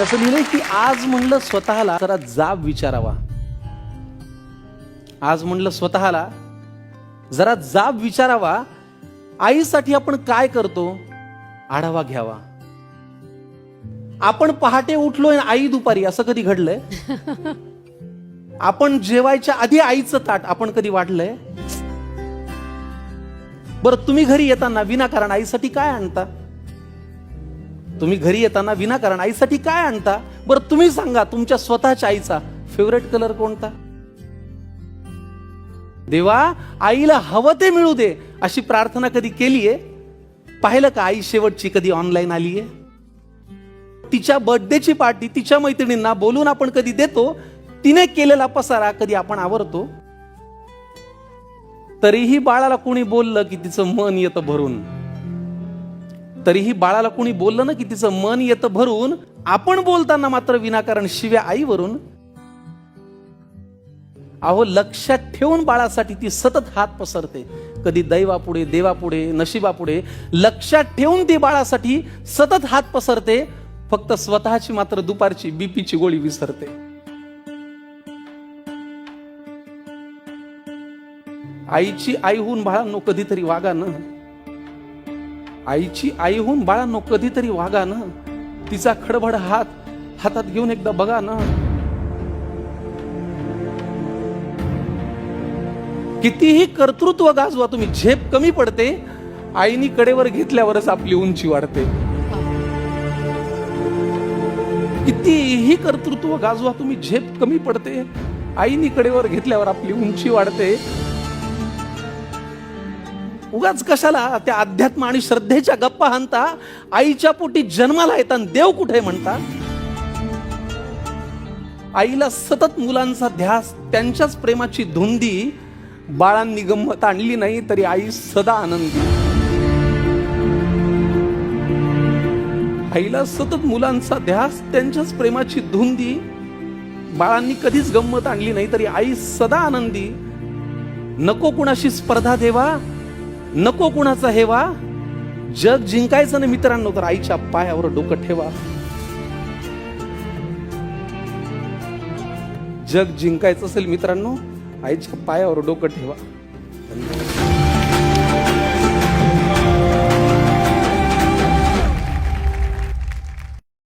असं लिहिलंय की आज म्हणलं स्वतःला जरा जाब विचारावा. आज म्हणलं स्वतःला जरा जाब विचारावा. आईसाठी आपण काय करतो आढावा घ्यावा. आपण पहाटे उठलोय आई दुपारी, असं कधी घडलंय? आपण जेवायच्या आधी आईचं ताट आपण कधी वाढलंय? बरं, तुम्ही घरी येताना विनाकारण आईसाठी काय आणता? तुम्ही घरी येताना विनाकारण आईसाठी काय आणता? बरं तुम्ही सांगा, तुमच्या स्वतःच्या आईचा फेवरेट कलर कोणता? देवा, आईला हवं ते मिळू दे अशी प्रार्थना कधी केलीये? पाहिलं का आई शेवटची कधी ऑनलाईन आलीये? तिच्या बर्थडेची पार्टी तिच्या मैत्रिणींना बोलून आपण कधी देतो? तिने केलेला पसारा कधी आपण आवरतो? तरीही बाळाला कोणी बोललं की तिचं मन येतं भरून. तरीही बाळाला कोणी बोललं ना की तिचं मन येतं भरून. आपण बोलताना मात्र विनाकारण शिव्या आईवरून. अहो, लक्षात ठेवून बाळासाठी ती सतत हात पसरते. कधी दैवापुढे, देवापुढे, नशिबापुढे. लक्षात ठेवून ती बाळासाठी सतत हात पसरते. फक्त स्वतःची मात्र दुपारची बीपीची गोळी विसरते. आईची आईहून बाळांनो कधीतरी वागा ना. आईची आईहून बाळांनो कधीतरी वागा ना. तिचा खडबड हात हातात घेऊन एकदा बघा ना. कितीही कर्तृत्व गाजवा तुम्ही, झेप कमी पडते. आईनी कडेवर घेतल्यावरच आपली उंची वाढते. कितीही कर्तृत्व गाजवा तुम्ही, झेप कमी पडते. आईनी कडेवर घेतल्यावर आपली उंची वाढते. उगाच कशाला त्या अध्यात्म आणि श्रद्धेच्या गप्पा हाणता? आईच्या पोटी जन्माला येताना देव कुठे म्हणता? आईला सतत मुलांचा ध्यास, त्यांच्याच प्रेमाची धुंदी. बाळांनी गंमत आणली नाही तरी आई सदा आनंदी. आईला सतत मुलांचा ध्यास, त्यांच्याच प्रेमाची धुंदी. बाळांनी कधीच गंमत आणली नाही तरी आई सदा आनंदी. नको कुणाशी स्पर्धा देवा, नको कुणाचा हेवा. जग जिंकायचं ना मित्रांनो तर आईच्या पायावर डोकं ठेवा. जग जिंकायचं असेल मित्रांनो, आईच्या पायावर डोकं ठेवा.